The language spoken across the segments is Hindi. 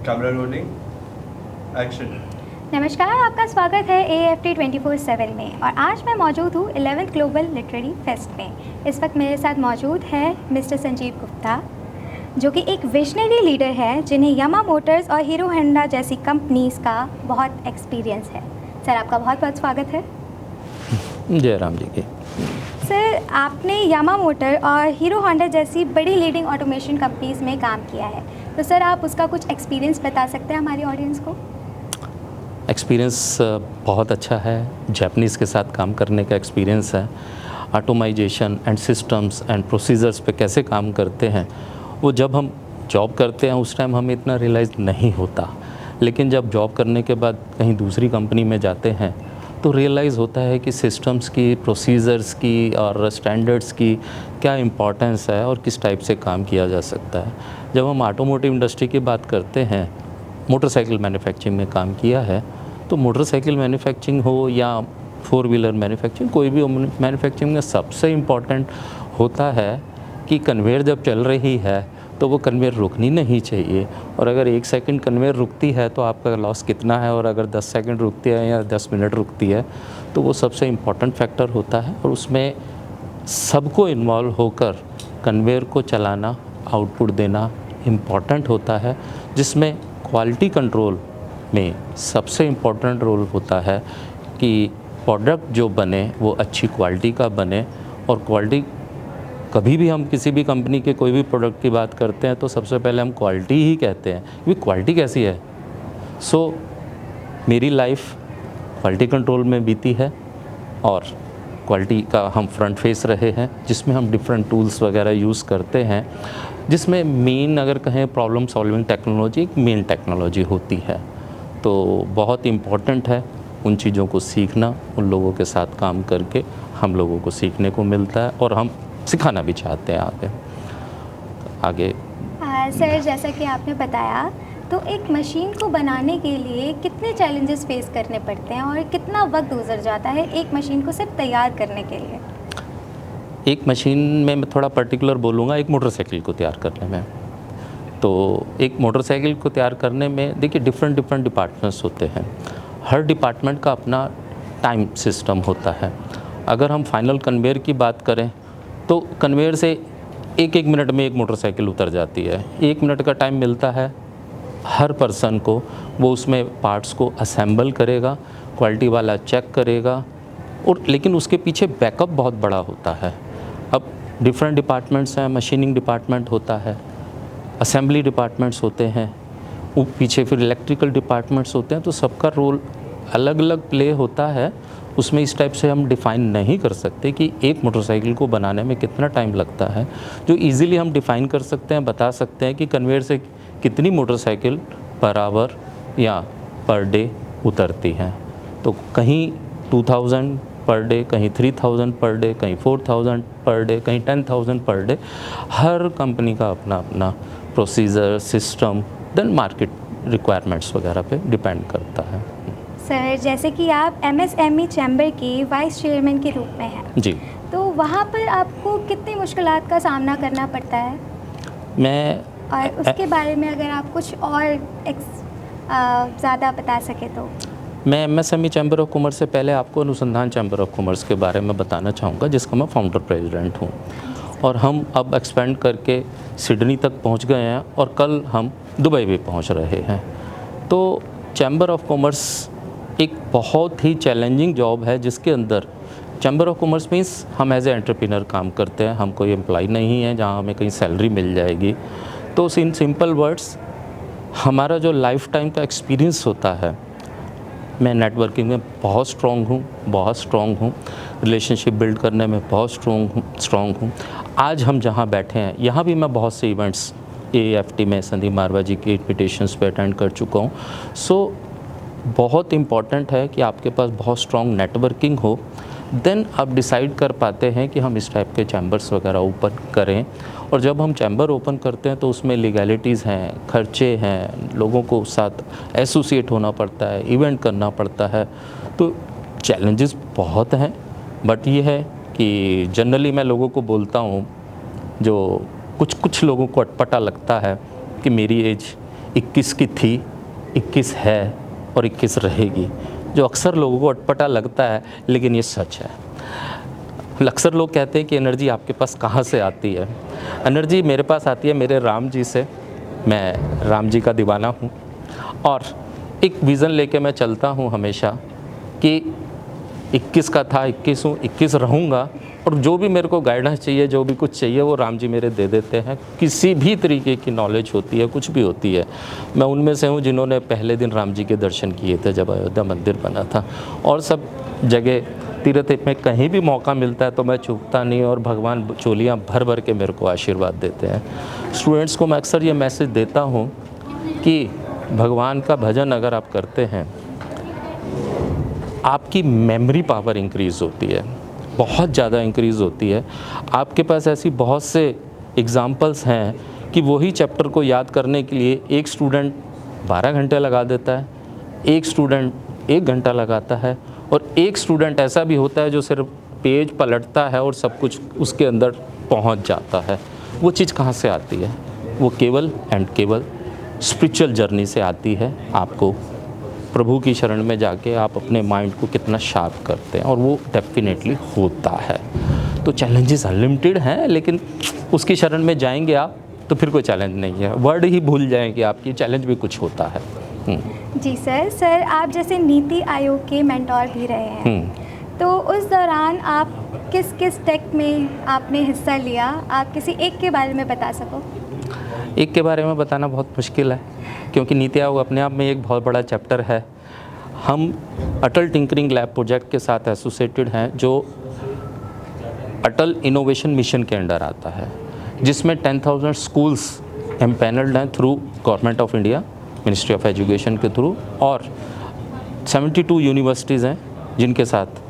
Camera rolling, action. नमस्कार, आपका स्वागत है AFT 24/7 में। और आज मैं मौजूद हूँ 11th ग्लोबल लिटरेरी फेस्ट में। इस वक्त मेरे साथ मौजूद है मिस्टर संजीव गुप्ता, जो कि एक विजनरी लीडर है जिन्हें यामा मोटर्स और हीरो होंडा जैसी कंपनीज़ का बहुत एक्सपीरियंस है। सर, आपका बहुत बहुत स्वागत है। जय राम जी की। सर, आपने यामा मोटर और हीरो होंडा जैसी बड़ी लीडिंग ऑटोमेशन कंपनीज़ में काम किया है, तो सर आप उसका कुछ एक्सपीरियंस बता सकते हैं हमारी ऑडियंस को? एक्सपीरियंस बहुत अच्छा है। जापानीज़ के साथ काम करने का एक्सपीरियंस है। Automisation and systems and procedures पे कैसे काम करते हैं, वो जब हम जॉब करते हैं उस टाइम हमें इतना रियलाइज़ नहीं होता, लेकिन जब जॉब करने के बाद कहीं दूसरी कंपनी में जाते हैं तो रियलाइज़ होता है कि सिस्टम्स की, प्रोसीजर्स की और स्टैंडर्ड्स की क्या इम्पोर्टेंस है और किस टाइप से काम किया जा सकता है। जब हम ऑटोमोटिव इंडस्ट्री की बात करते हैं, मोटरसाइकिल मैन्युफैक्चरिंग में काम किया है, तो मोटरसाइकिल मैन्युफैक्चरिंग हो या 4 व्हीलर मैन्युफैक्चरिंग, कोई भी मैन्युफैक्चरिंग में सबसे इम्पॉर्टेंट होता है कि कन्वेयर जब चल रही है तो वो कन्वेयर रुकनी नहीं चाहिए। और अगर 1 सेकंड कन्वेयर रुकती है तो आपका लॉस कितना है, और अगर 10 सेकंड रुकती है या 10 मिनट रुकती है तो वो सबसे इम्पॉर्टेंट फैक्टर होता है। और उसमें सबको इन्वॉल्व होकर कन्वेयर को चलाना, आउटपुट देना इम्पॉर्टेंट होता है, जिसमें क्वालिटी कंट्रोल में सबसे इम्पॉर्टेंट रोल होता है कि प्रोडक्ट जो बने वो अच्छी क्वालिटी का बने। और क्वालिटी, कभी भी हम किसी भी कंपनी के कोई भी प्रोडक्ट की बात करते हैं तो सबसे पहले हम क्वालिटी ही कहते हैं कि क्वालिटी कैसी है। मेरी लाइफ क्वालिटी कंट्रोल में बीती है और क्वालिटी का हम फ्रंट फेस रहे हैं, जिसमें हम डिफरेंट टूल्स वगैरह यूज़ करते हैं, जिसमें मेन अगर कहें प्रॉब्लम सॉल्विंग टेक्नोलॉजी एक मेन टेक्नोलॉजी होती है। तो बहुत इम्पॉर्टेंट है उन चीज़ों को सीखना। उन लोगों के साथ काम करके हम लोगों को सीखने को मिलता है और हम सिखाना भी चाहते हैं आगे। सर, जैसा कि आपने बताया, तो एक मशीन को बनाने के लिए कितने चैलेंजेस फेस करने पड़ते हैं और कितना वक्त गुजर जाता है एक मशीन को सिर्फ तैयार करने के लिए? एक मशीन में मैं थोड़ा पर्टिकुलर बोलूँगा, एक मोटरसाइकिल को तैयार करने में। तो एक मोटरसाइकिल को तैयार करने में देखिए डिफरेंट डिपार्टमेंट्स होते हैं। हर डिपार्टमेंट का अपना टाइम सिस्टम होता है। अगर हम फाइनल कन्वेयर की बात करें तो कन्वेयर से एक मिनट में एक मोटरसाइकिल उतर जाती है। 1 मिनट का टाइम मिलता है हर पर्सन को, वो उसमें पार्ट्स को असेंबल करेगा, क्वालिटी वाला चेक करेगा, और लेकिन उसके पीछे बैकअप बहुत बड़ा होता है। अब डिफरेंट डिपार्टमेंट्स हैं, मशीनिंग डिपार्टमेंट होता है, असेंबली डिपार्टमेंट्स होते हैं, वो पीछे फिर इलेक्ट्रिकल डिपार्टमेंट्स होते हैं। तो सबका रोल अलग अलग प्ले होता है। उसमें इस टाइप से हम डिफ़ाइन नहीं कर सकते कि एक मोटरसाइकिल को बनाने में कितना टाइम लगता है। जो इजीली हम डिफ़ाइन कर सकते हैं, बता सकते हैं कि कन्वेयर से कितनी मोटरसाइकिल पर आवर या पर डे उतरती हैं। तो कहीं 2000 पर डे, कहीं 3000 पर डे, कहीं 4000 पर डे, कहीं 10,000 पर डे। हर कंपनी का अपना अपना procedure, system, then market requirements वगैरह पे डिपेंड करता है। सर, जैसे कि आप MSME चैम्बर की वाइस चेयरमैन के रूप में हैं जी, तो वहाँ पर आपको कितनी मुश्किलात का सामना करना पड़ता है, और उसके बारे में अगर आप कुछ और ज़्यादा बता सके तो? मैं MSME चैम्बर ऑफ कॉमर्स से पहले आपको अनुसंधान चैम्बर ऑफ कॉमर्स के बारे में बताना चाहूँगा, जिसका मैं फाउंडर प्रेसिडेंट हूँ। और हम अब एक्सपेंड करके सिडनी तक पहुँच गए हैं और कल हम दुबई भी पहुँच रहे हैं। तो चैम्बर ऑफ कॉमर्स एक बहुत ही चैलेंजिंग जॉब है, जिसके अंदर चैम्बर ऑफ कॉमर्स मीन्स हम एज ए एंटरप्रेन्योर काम करते हैं। हम कोई एम्प्लॉय नहीं है जहाँ हमें कहीं सैलरी मिल जाएगी। तो इन सिंपल वर्ड्स, हमारा जो लाइफ टाइम का एक्सपीरियंस होता है, मैं नेटवर्किंग में बहुत स्ट्रॉन्ग हूँ, रिलेशनशिप बिल्ड करने में बहुत स्ट्रॉन्ग हूँ। आज हम जहाँ बैठे हैं यहाँ भी मैं बहुत से इवेंट्स AFT में संदीप मारवा जी के इन्विटेशंस पे अटेंड कर चुका हूँ। बहुत इम्पॉर्टेंट है कि आपके पास बहुत स्ट्रॉन्ग नेटवर्किंग हो, देन आप डिसाइड कर पाते हैं कि हम इस टाइप के चैम्बर्स वगैरह ओपन करें। और जब हम चैम्बर ओपन करते हैं तो उसमें लीगैलिटीज़ हैं, खर्चे हैं, लोगों को साथ एसोसिएट होना पड़ता है, इवेंट करना पड़ता है। तो चैलेंजेस बहुत हैं, बट ये है कि जनरली मैं लोगों को बोलता हूँ, जो कुछ लोगों को अटपटा लगता है कि मेरी एज 21 की थी, 21 है और 21 रहेगी, जो अक्सर लोगों को अटपटा लगता है लेकिन ये सच है। अक्सर लोग कहते हैं कि एनर्जी आपके पास कहाँ से आती है। एनर्जी मेरे पास आती है मेरे राम जी से। मैं राम जी का दीवाना हूँ और एक विज़न लेके मैं चलता हूँ हमेशा कि 21 का था, 21 हूँ, 21 रहूँगा, और जो भी मेरे को गाइडेंस चाहिए, जो भी कुछ चाहिए वो राम जी मेरे दे देते हैं। किसी भी तरीके की नॉलेज होती है, कुछ भी होती है, मैं उनमें से हूँ जिन्होंने पहले दिन राम जी के दर्शन किए थे जब अयोध्या मंदिर बना था। और सब जगह तीर्थ में कहीं भी मौका मिलता है तो मैं चूकता नहीं, और भगवान चोलियाँ भर भर के मेरे को आशीर्वाद देते हैं। स्टूडेंट्स को मैं अक्सर ये मैसेज देता हूँ कि भगवान का भजन अगर आप करते हैं, आपकी मेमोरी पावर इंक्रीज़ होती है, बहुत ज़्यादा इंक्रीज़ होती है। आपके पास ऐसी बहुत से एग्ज़ाम्पल्स हैं कि वही चैप्टर को याद करने के लिए एक स्टूडेंट 12 घंटे लगा देता है, एक स्टूडेंट 1 घंटा लगाता है, और एक स्टूडेंट ऐसा भी होता है जो सिर्फ पेज पलटता है और सब कुछ उसके अंदर पहुंच जाता है। वो चीज़ कहाँ से आती है? वो केवल एंड केवल स्पिरिचुअल जर्नी से आती है। आपको प्रभु की शरण में जाके आप अपने माइंड को कितना शार्प करते हैं, और वो डेफिनेटली होता है। तो चैलेंजेस अनलिमिटेड हैं, लेकिन उसकी शरण में जाएंगे आप तो फिर कोई चैलेंज नहीं है। वर्ड ही भूल जाएंगे आपकी, चैलेंज भी कुछ होता है। जी सर, आप जैसे नीति आयोग के मेंटोर भी रहे हैं, तो उस दौरान आप किस किस टेक में आपने हिस्सा लिया? आप किसी एक के बारे में बता सको? एक के बारे में बताना बहुत मुश्किल है, क्योंकि नीति आयोग अपने आप में एक बहुत बड़ा चैप्टर है। हम अटल टिंकरिंग लैब प्रोजेक्ट के साथ एसोसिएटेड हैं, जो अटल इनोवेशन मिशन के अंडर आता है, जिसमें 10,000 स्कूल्स एम्पैनल्ड हैं through government of India, ministry of education के थ्रू, और 72 यूनिवर्सिटीज़ हैं जिनके साथ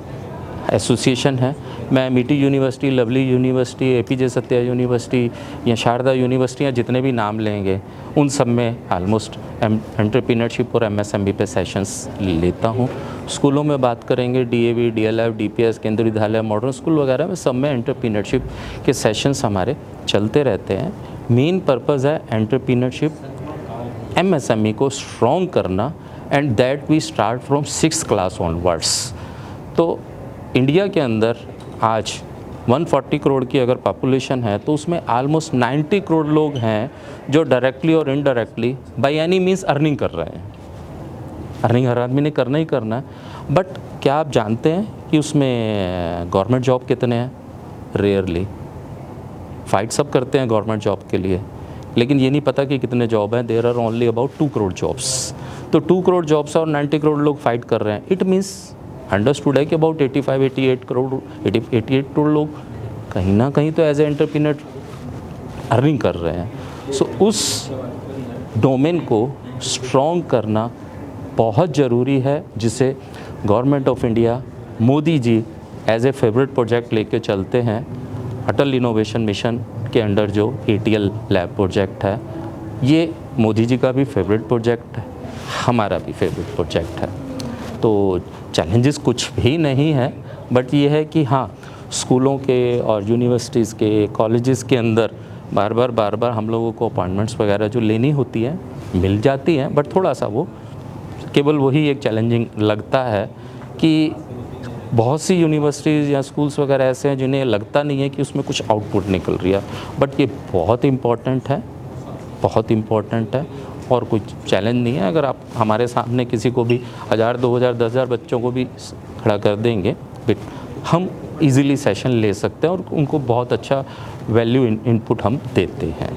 एसोसिएशन है। मैं मिटी university, lovely university, APJ Satya university या शारदा यूनिवर्सिटियाँ जितने भी नाम लेंगे उन सब में आलमोस्ट एंटरप्रेन्योरशिप और MSME पे सेशंस लेता हूँ। स्कूलों में बात करेंगे, DAV, DLF, DPS, केंद्रीय विद्यालय, मॉडर्न स्कूल वगैरह में सब में एंटरप्रेन्योरशिप के सेशंस हमारे चलते रहते हैं। मेन पर्पज़ है एंटरप्रेन्योरशिप, MSME को स्ट्रॉन्ग करना, and that we start from 6th class onwards. तो इंडिया के अंदर आज 140 करोड़ की अगर पॉपुलेशन है, तो उसमें आलमोस्ट 90 करोड़ लोग हैं जो डायरेक्टली और indirectly by any means earning कर रहे हैं। अर्निंग हर आदमी ने करना ही करना है, बट क्या आप जानते हैं कि उसमें गवर्नमेंट जॉब कितने हैं? रेयरली। फाइट सब करते हैं गवर्नमेंट जॉब के लिए, लेकिन ये नहीं पता कि कितने जॉब हैं। There are only about 2 crore jobs. तो 2 करोड़ जॉब्स और 90 करोड़ लोग फाइट कर रहे हैं। इट मीन्स अंडरस्टूड है कि अबाउट 88 करोड़ लोग कहीं ना कहीं तो एज ए एंटरप्रेन्योर अर्निंग कर रहे हैं। सो उस डोमेन को स्ट्रॉन्ग करना बहुत ज़रूरी है, जिसे government of India, Modi ji as a favourite project लेके चलते हैं। अटल इनोवेशन मिशन के अंडर जो ATL लैब प्रोजेक्ट है, ये मोदी जी का भी फेवरेट प्रोजेक्ट है, हमारा भी फेवरेट प्रोजेक्ट है। तो चैलेंजेस कुछ भी नहीं है, बट ये है कि हाँ, स्कूलों के और यूनिवर्सिटीज़ के, कॉलेजेस के अंदर बार बार हम लोगों को अपॉइंटमेंट्स वगैरह जो लेनी होती है मिल जाती हैं, बट थोड़ा सा वो केवल वही एक चैलेंजिंग लगता है कि बहुत सी यूनिवर्सिटीज़ या स्कूल्स वगैरह ऐसे हैं जिन्हें लगता नहीं है कि उसमें कुछ आउटपुट निकल रही है, बट ये बहुत इम्पॉर्टेंट है, बहुत इम्पॉर्टेंट है, और कोई चैलेंज नहीं है। अगर आप हमारे सामने किसी को भी 1000, 2000, 10,000 बच्चों को भी खड़ा कर देंगे, बट हम इजीली सेशन ले सकते हैं और उनको बहुत अच्छा वैल्यू इनपुट हम देते हैं।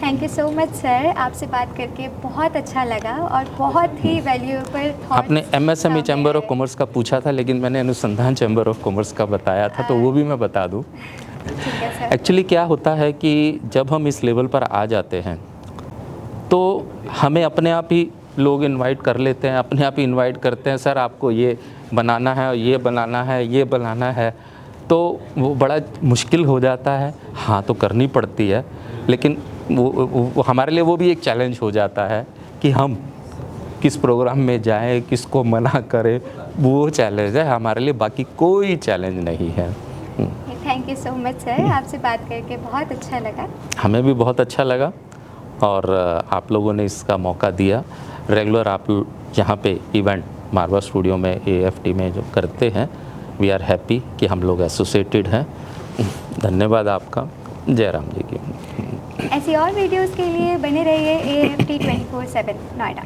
Thank you so much sir, आपसे बात करके बहुत अच्छा लगा और बहुत ही वैल्यूएबल थॉट्स। आपने MSME चैम्बर ऑफ कॉमर्स का पूछा था, लेकिन मैंने अनुसंधान चैम्बर ऑफ कॉमर्स का बताया था, तो वो भी मैं बता दूँ। ठीक है सर। एक्चुअली क्या होता है कि जब हम इस लेवल पर आ जाते हैं तो हमें अपने आप ही लोग इनवाइट कर लेते हैं, अपने आप ही इनवाइट करते हैं, सर आपको ये बनाना है, ये बनाना है, ये बनाना है। तो वो बड़ा मुश्किल हो जाता है। हाँ, तो करनी पड़ती है, लेकिन वो हमारे लिए वो भी एक चैलेंज हो जाता है कि हम किस प्रोग्राम में जाएं, किसको मना करें। वो चैलेंज है हमारे लिए, बाकी कोई चैलेंज नहीं है। Thank you so much sir, आपसे बात करके बहुत अच्छा लगा। हमें भी बहुत अच्छा लगा, और आप लोगों ने इसका मौका दिया। रेगुलर आप यहाँ पे इवेंट मारवा स्टूडियो में AFT में जो करते हैं, वी आर हैप्पी कि हम लोग एसोसिएटेड हैं। धन्यवाद आपका। जयराम जी की। ऐसी और वीडियोस के लिए बने रहिए AFT 24/7 नोएडा।